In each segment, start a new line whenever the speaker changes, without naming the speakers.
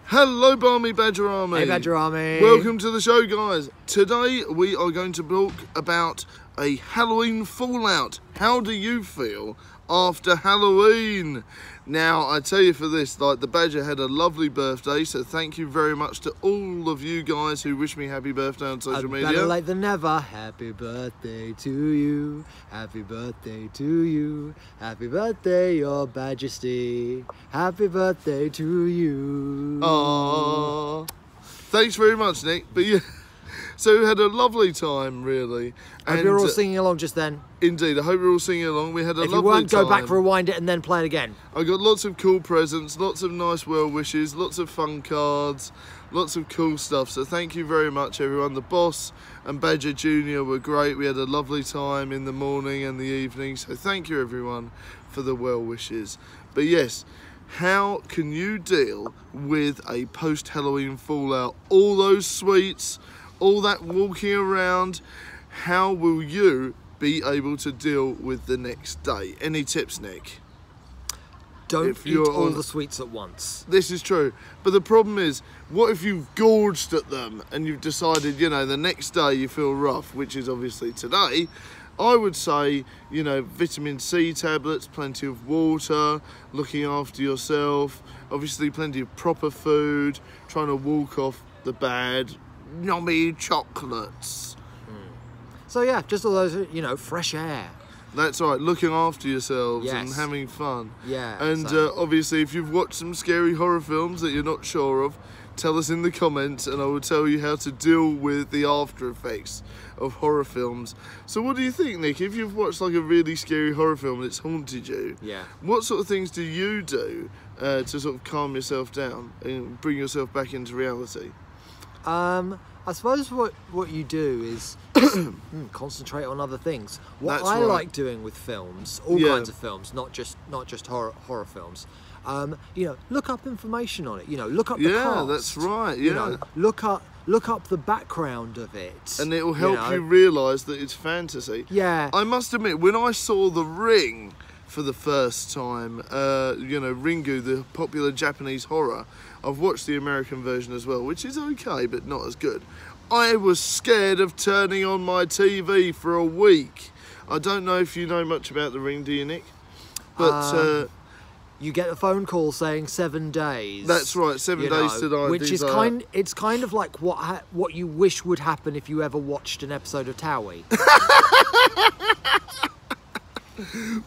Hello, Barmy Badger Army.
Hey, Badger Army.
Welcome to the show, guys. Today we are going to talk about a Halloween fallout. How do you feel after Halloween? Now, I tell you for this, like, the Badger had a lovely birthday, so thank you very much to all of you guys who wish me happy birthday on social media.
Better late than never. Happy birthday to you. Happy birthday to you. Happy birthday, your majesty. Happy birthday to you.
Aww. Thanks very much, Nick. But yeah, so we had a lovely time, really.
I hope you're all singing along just then.
Indeed, I hope you're all singing along. We had a lovely time.
If you weren't, go back, rewind it, and then play it again.
I got lots of cool presents, lots of nice well wishes, lots of fun cards, lots of cool stuff. So thank you very much, everyone. The boss and Badger Jr. were great. We had a lovely time in the morning and the evening. So thank you, everyone, for the well wishes. But yes, how can you deal with a post-Halloween fallout? All those sweets, all that walking around, how will you be able to deal with the next day? Any tips, Nick?
Don't eat all the sweets at once.
This is true. But the problem is, what if you've gorged at them and you've decided, you know, the next day you feel rough, which is obviously today? I would say, you know, vitamin C tablets, plenty of water, looking after yourself, obviously plenty of proper food, trying to walk off the bad, yummy chocolates.
So yeah, just all those, you know, fresh air.
That's right, looking after yourselves
Yes.
and having fun.
Yeah.
And obviously, if you've watched some scary horror films that you're not sure of, tell us in the comments and I will tell you how to deal with the after effects of horror films. So what do you think, Nick? If you've watched like a really scary horror film and it's haunted you,
yeah,
what sort of things do you do to sort of calm yourself down and bring yourself back into reality?
I suppose what you do is concentrate on other things. What I like doing with films, all kinds of films, not just horror films. You know, look up information on it. You know, look up the cast.
Yeah, that's right. Yeah.
You know, look up the background of it,
and it will help you realise that it's fantasy.
Yeah.
I must admit, when I saw The Ring for the first time, you know, Ringu, the popular Japanese horror, I've watched the American version as well, which is okay, but not as good. I was scared of turning on my TV for a week. I don't know if you know much about The Ring, do you, Nick? But
you get a phone call saying 7 days.
That's right, 7 days to die.
Which is it's kind of like what you wish would happen if you ever watched an episode of Towie.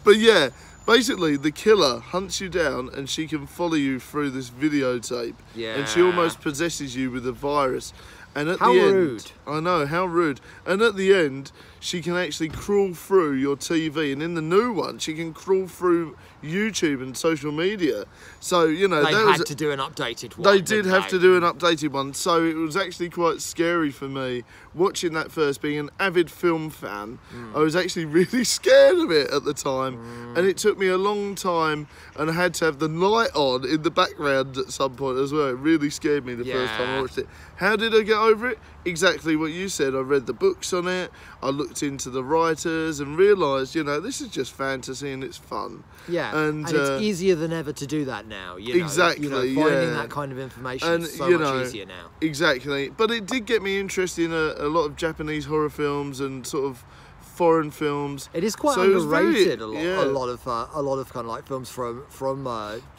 But yeah, basically the killer hunts you down and she can follow you through this videotape.
Yeah.
And she almost possesses you with a virus. And at
How
the end,
rude.
I know, how rude. And at the end, she can actually crawl through your TV. And in the new one, she can crawl through YouTube and social media. So, you know,
they had to do an updated one.
They did have to do an updated one. So it was actually quite scary for me watching that first. Being an avid film fan, I was actually really scared of it at the time. And it took me a long time, and I had to have the light on in the background at some point as well. It really scared me the first time I watched it. How did I get over it? Exactly what you said. I read the books on it, I looked into the writers and realised, you know, this is just fantasy and it's fun.
Yeah,
and
it's easier than ever to do that now. You know,
exactly,
finding that kind of information is so much easier now.
Exactly, but it did get me interested in a lot of Japanese horror films and sort of foreign films.
It is quite underrated. A lot of kind of like films from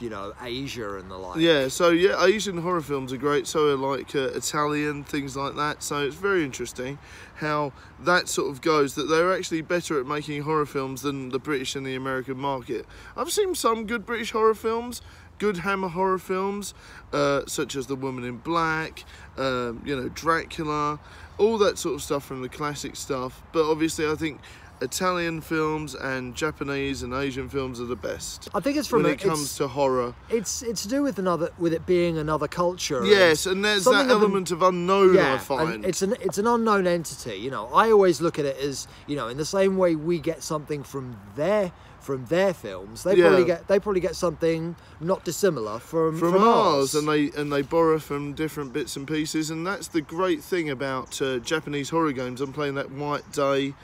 you know, Asia and the like.
Yeah, so yeah, Asian horror films are great. So are like Italian, things like that. So it's very interesting how that sort of goes, that they're actually better at making horror films than the British and the American market. I've seen some good British horror films, good Hammer horror films, such as The Woman in Black, you know, Dracula, all that sort of stuff from the classic stuff. But obviously I think Italian films and Japanese and Asian films are the best.
I think it's
when it comes to horror.
It's to do with it being another culture.
Yes, and there's that element of unknown. I find
and it's an unknown entity. You know, I always look at it as, you know, in the same way we get something from their films, they probably get something not dissimilar from ours,
and they borrow from different bits and pieces. And that's the great thing about Japanese horror games. I'm playing that White Day,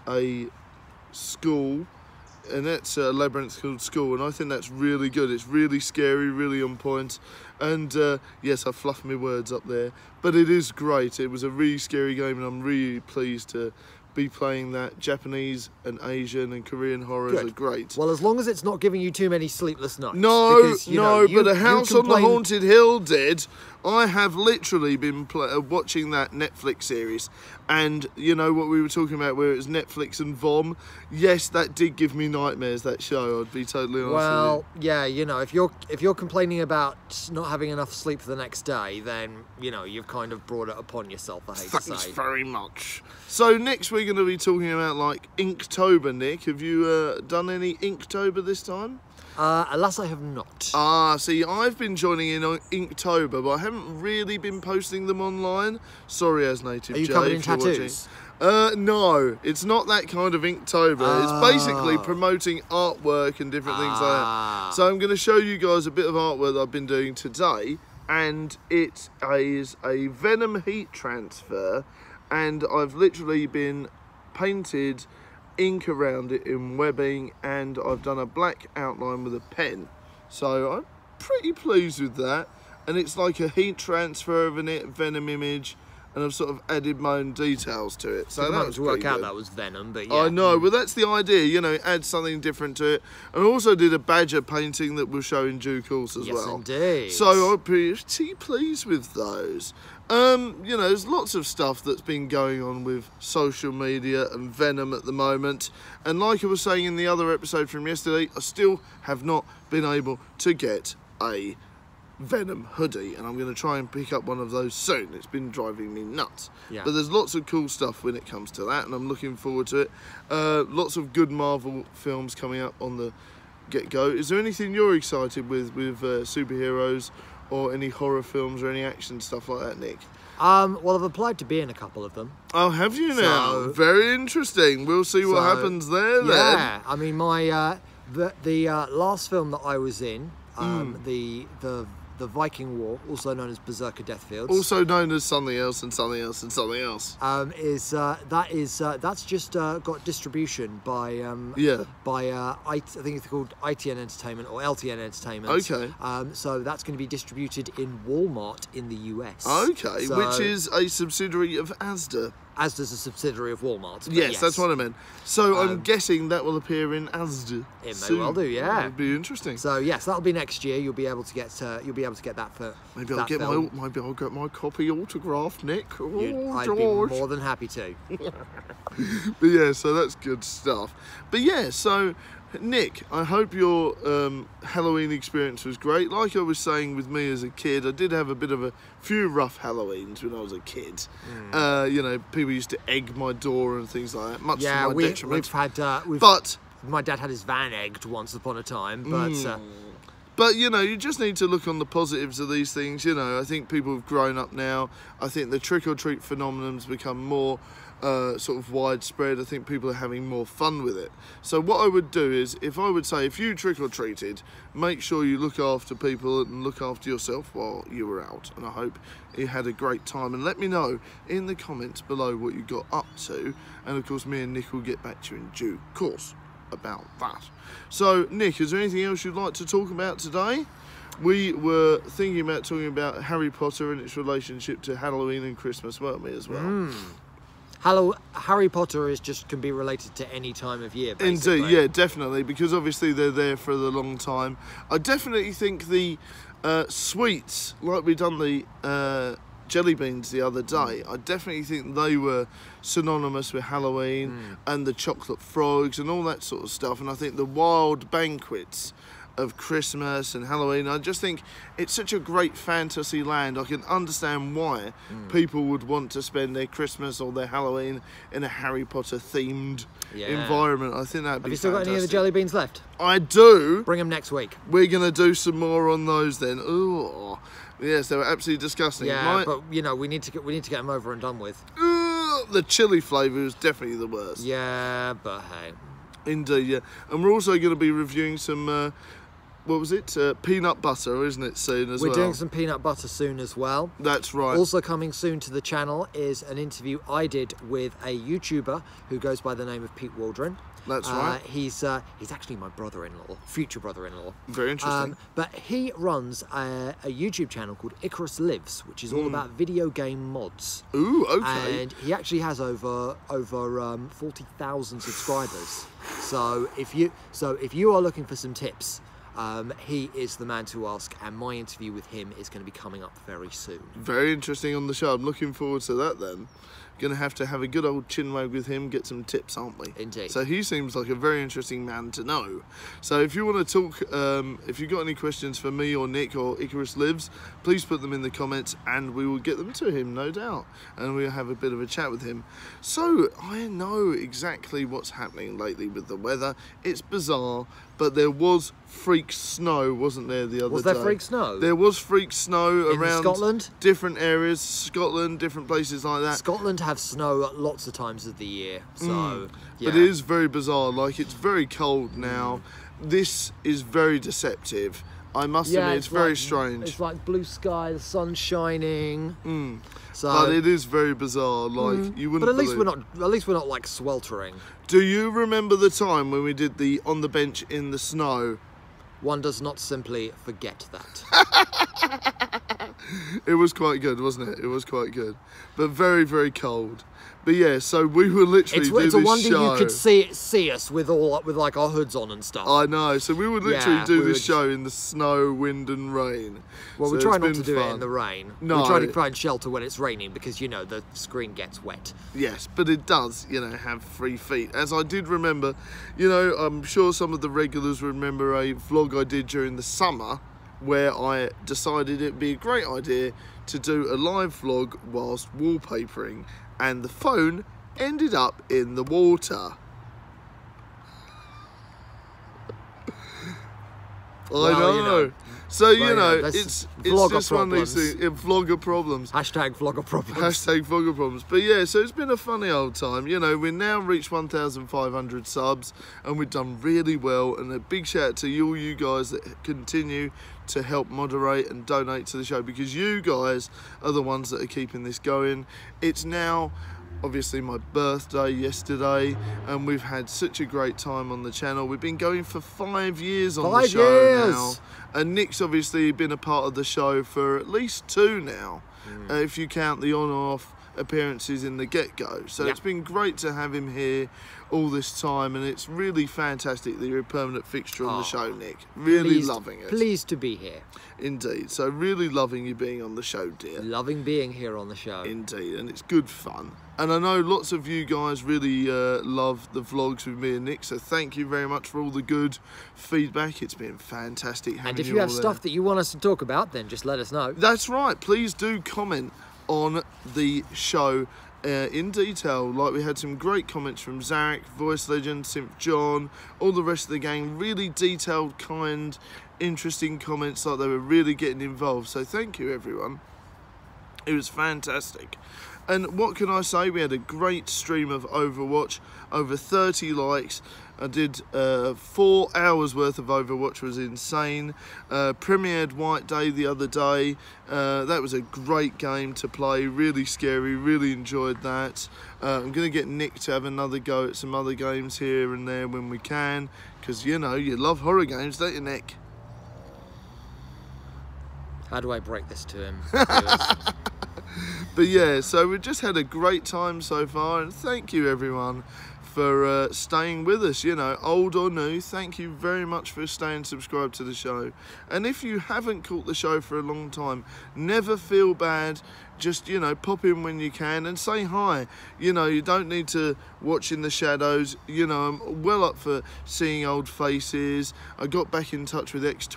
a school Annette's Labyrinth called School, and I think that's really good. It's really scary, really on point, and yes, I fluffed my words up there, but it is great. It was a really scary game, and I'm really pleased to be playing that. Japanese and Asian and Korean horrors are great.
Well, as long as it's not giving you too many sleepless nights.
No, because, but A House on the Haunted Hill did. I have literally been watching that Netflix series, and you know what we were talking about, where it was Netflix and Vom. Yes, that did give me nightmares. That show, I'd be totally honest with you.
Well, yeah, you know, if you're complaining about not having enough sleep for the next day, then you know you've kind of brought it upon yourself. I hate to say.
Thanks very much. So next we're going to be talking about like Inktober. Nick, have you done any Inktober this time?
Alas, I have not.
See, I've been joining in on Inktober, but I haven't really been posting them online. Sorry, as native.
Are you covered in tattoos?
No, it's not that kind of Inktober. It's basically promoting artwork and different things like that. So I'm going to show you guys a bit of artwork that I've been doing today, and it is a Venom heat transfer, and I've literally been painted ink around it in webbing, and I've done a black outline with a pen, so I'm pretty pleased with that. And it's like a heat transfer of a Venom image, and I've sort of added my own details to it. So that was pretty good.
That was Venom, but yeah.
I know, but that's the idea, you know, add something different to it. And I also did a badger painting that we'll show in due course as well.
Yes, indeed.
So I'm pretty pleased with those. You know, there's lots of stuff that's been going on with social media and Venom at the moment. And like I was saying in the other episode from yesterday, I still have not been able to get a Venom hoodie, and I'm going to try and pick up one of those soon. It's been driving me nuts.
Yeah.
But there's lots of cool stuff when it comes to that, and I'm looking forward to it. Lots of good Marvel films coming up on the get-go. Is there anything you're excited with superheroes, or any horror films or any action stuff like that, Nick?
Well, I've applied to be in a couple of them.
Oh, have you now? Very interesting. We'll see what happens there then.
Yeah, I mean, my the last film that I was in, the Viking War, also known as Berserker Deathfields,
also known as something else and something else and something else,
that's just got distribution by I think it's called ITN Entertainment or LTN Entertainment.
Okay.
So that's going to be distributed in Walmart in the US.
Okay, so, which is a subsidiary of Asda.
Asda's a subsidiary of Walmart.
Yes, that's what I meant. So I'm guessing that will appear in Asda.
It may well do, yeah.
It'll be interesting.
So yes, that'll be next year. You'll be able to get that for.
Maybe I'll get my copy autographed, Nick.
I'd be more than happy to.
But yeah, so that's good stuff. But yeah, so Nick, I hope your Halloween experience was great. Like I was saying with me as a kid, I did have a bit of a few rough Halloweens when I was a kid. You know, people used to egg my door and things like that, much to my detriment.
But my dad had his van egged once upon a time,
but you know, you just need to look on the positives of these things. You know, I think people have grown up now. I think the trick-or-treat phenomenon's become more sort of widespread. I think people are having more fun with it. So what I would do is, if you trick-or-treated, make sure you look after people and look after yourself while you were out. And I hope you had a great time. And let me know in the comments below what you got up to. And of course, me and Nick will get back to you in due course about that. So Nick, is there anything else you'd like to talk about today? We were thinking about talking about Harry Potter and its relationship to Halloween and Christmas, weren't we, as well?
Harry Potter can be related to any time of year, basically.
Indeed, yeah, definitely, because obviously they're there for the long time. I definitely think the sweets, like we done the jelly beans the other day, I definitely think they were synonymous with Halloween and the chocolate frogs and all that sort of stuff. And I think the wild banquets of Christmas and Halloween, I just think it's such a great fantasy land. I can understand why people would want to spend their Christmas or their Halloween in a Harry Potter themed environment. I think that'd be fantastic.
Have you still got any of the jelly beans left?
I do.
Bring them next week.
We're going to do some more on those then. Ooh. Yes, they were absolutely disgusting.
Yeah, but you know, we need to get them over and done with.
The chili flavour is definitely the worst.
Yeah, but hey.
Indeed, yeah. And we're also going to be reviewing some what was it? Peanut butter, isn't it, soon as well?
We're doing some peanut butter soon as well.
That's right.
Also coming soon to the channel is an interview I did with a YouTuber who goes by the name of Pete Waldron.
That's right.
He's actually my brother-in-law, future brother-in-law.
Very interesting.
But he runs a YouTube channel called Icarus Lives, which is all about video game mods.
Ooh, okay.
And he actually has over 40,000 subscribers. So if you are looking for some tips, he is the man to ask, and my interview with him is going to be coming up very soon.
Very interesting on the show. I'm looking forward to that then. Going to have a good old chinwag with him, get some tips, aren't we?
Indeed.
So he seems like a very interesting man to know. So if you want to talk, if you've got any questions for me or Nick or Icarus Lives, please put them in the comments and we will get them to him, no doubt. And we'll have a bit of a chat with him. So I know exactly what's happening lately with the weather. It's bizarre, but there was freak snow, wasn't there, the other day?
Was there freak snow?
There was freak snow around
Scotland?
Different areas, Scotland, different places like that.
Scotland have snow lots of times of the year, so yeah.
But it is very bizarre. Like, it's very cold now. This is very deceptive. I must admit, it's very strange.
It's like blue sky, the sun's shining. So,
but it is very bizarre. Like you wouldn't.
But at least we're not like sweltering.
Do you remember the time when we did the on the bench in the snow?
One does not simply forget that.
It was quite good, wasn't it? It was quite good, but very, very cold. But yeah, so we were literally doing this show.
It's a wonder you could see us with like our hoods on and stuff.
I know. So we would literally do this show in the snow, wind, and rain.
Well,
so
we try not to do it in the rain.
No,
we try to find shelter when it's raining because the screen gets wet.
Yes, but it does, have 3 feet. As I did remember, I'm sure some of the regulars remember a vlog I did during the summer where I decided it'd be a great idea to do a live vlog whilst wallpapering, and the phone ended up in the water. I know. So, it's just one of these things. Vlogger problems.
Hashtag vlogger problems.
Hashtag vlogger problems. But yeah, so it's been a funny old time. We've now reached 1,500 subs and we've done really well. And a big shout out to all you guys that continue to help moderate and donate to the show, because you guys are the ones that are keeping this going. It's now obviously my birthday yesterday and we've had such a great time on the channel. We've been going for 5 years on the show now, and Nick's obviously been a part of the show for at least 2 now, if you count the on or off appearances in the get-go. So it's been great to have him here all this time, and it's really fantastic that you're a permanent fixture on the show, Nick. Really loving it.
Pleased to be here.
Indeed. So really loving you being on the show, dear.
Loving being here on the show.
Indeed, and it's good fun. And I know lots of you guys really love the vlogs with me and Nick, so thank you very much for all the good feedback. It's been fantastic having you all there.
And if you have stuff that you want us to talk about, then just let us know.
That's right. Please do comment on the show in detail. Like, we had some great comments from Zarek, Voice Legend, Simp John, all the rest of the gang. Really detailed, kind, interesting comments, like they were really getting involved. So thank you, everyone. It was fantastic. And what can I say? We had a great stream of Overwatch, over 30 likes. I did 4 hours worth of Overwatch, was insane. Premiered White Day the other day. That was a great game to play, really scary, really enjoyed that. I'm going to get Nick to have another go at some other games here and there when we can, because you love horror games, don't you, Nick?
How do I break this to him?
But yeah, so we've just had a great time so far, and thank you everyone for staying with us, old or new. Thank you very much for staying subscribed to the show. And if you haven't caught the show for a long time, never feel bad. Just, pop in when you can and say hi. You don't need to watch in the shadows. I'm well up for seeing old faces. I got back in touch with X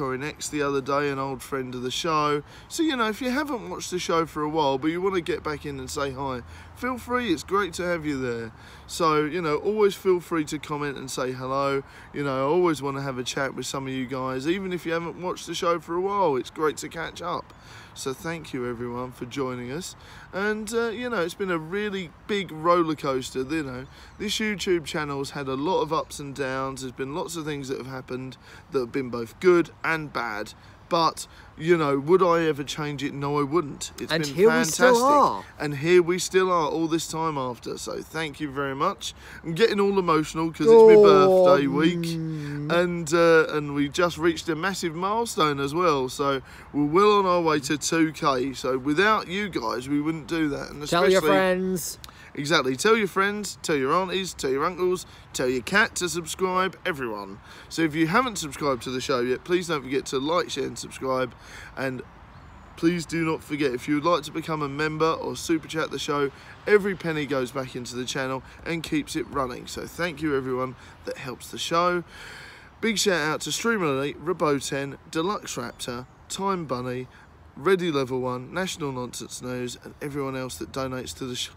the other day, an old friend of the show. So, if you haven't watched the show for a while, but you want to get back in and say hi, feel free. It's great to have you there. So, always feel free to comment and say hello. I always want to have a chat with some of you guys. Even if you haven't watched the show for a while, it's great to catch up. So thank you everyone for joining supporting us. And, you know, it's been a really big roller coaster. You know, this YouTube channel's had a lot of ups and downs. There's been lots of things that have happened that have been both good and bad. But, you know, would I ever change it? No, I wouldn't. It's been
here
fantastic.
We still are.
And here we still are all this time after. So thank you very much. I'm getting all emotional because it's my birthday week. And we just reached a massive milestone as well. So we're well on our way to 2K. So without you guys, we wouldn't do that. And
tell your friends.
Exactly. Tell your friends, tell your aunties, tell your uncles, tell your cat to subscribe, everyone. So if you haven't subscribed to the show yet, please don't forget to like, share and subscribe. And please do not forget, if you would like to become a member or super chat the show, every penny goes back into the channel and keeps it running. So thank you everyone that helps the show. Big shout out to Streamer Elite, Roboten, Deluxe Raptor, Time Bunny, Ready Level 1, National Nonsense News and everyone else that donates to the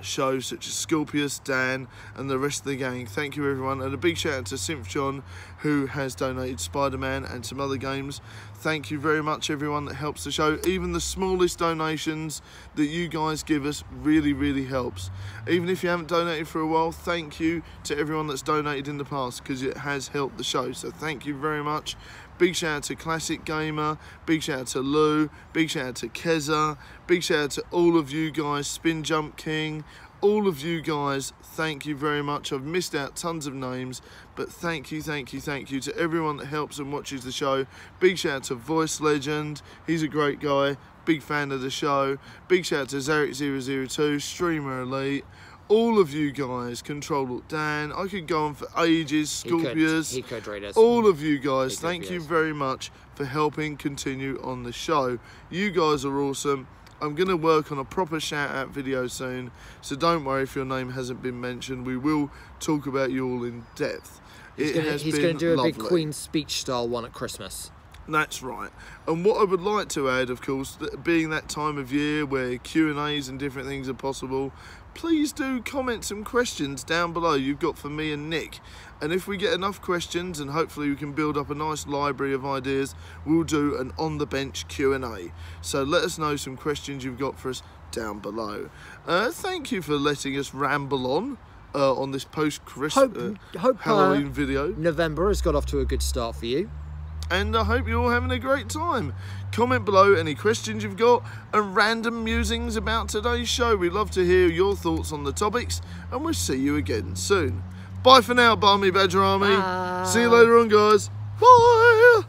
show, such as Scorpius, Dan and the rest of the gang. Thank you everyone, and a big shout out to Synth John who has donated Spider-Man and some other games. Thank you very much everyone that helps the show. Even the smallest donations that you guys give us really helps. Even if you haven't donated for a while, thank you to everyone that's donated in the past because it has helped the show, so thank you very much. Big shout out to Classic Gamer, big shout out to Lou, big shout out to Keza, big shout out to all of you guys, Spin Jump King, all of you guys, thank you very much. I've missed out tons of names, but thank you to everyone that helps and watches the show. Big shout out to Voice Legend, he's a great guy, big fan of the show. Big shout out to Zarek002, Streamer Elite, all of you guys, Control Dan, I could go on for ages, Scorpius,
he could rate us.
All of you guys, thank you very much for helping continue on the show. You guys are awesome. I'm going to work on a proper shout out video soon, so don't worry if your name hasn't been mentioned. We will talk about you all in depth.
He's going to do a big Queen's Speech style one at Christmas.
That's right. And what I would like to add, of course, being that time of year where Q&As and different things are possible, please do comment some questions down below you've got for me and Nick. And if we get enough questions and hopefully we can build up a nice library of ideas, we'll do an on the bench Q&A. So let us know some questions you've got for us down below. Thank you for letting us ramble on this post-Christmas Halloween video.
November has got off to a good start for you.
And I hope you're all having a great time. Comment below any questions you've got and random musings about today's show. We'd love to hear your thoughts on the topics, and we'll see you again soon. Bye for now, Barmy Badger Army.
Bye.
See you later on, guys. Bye.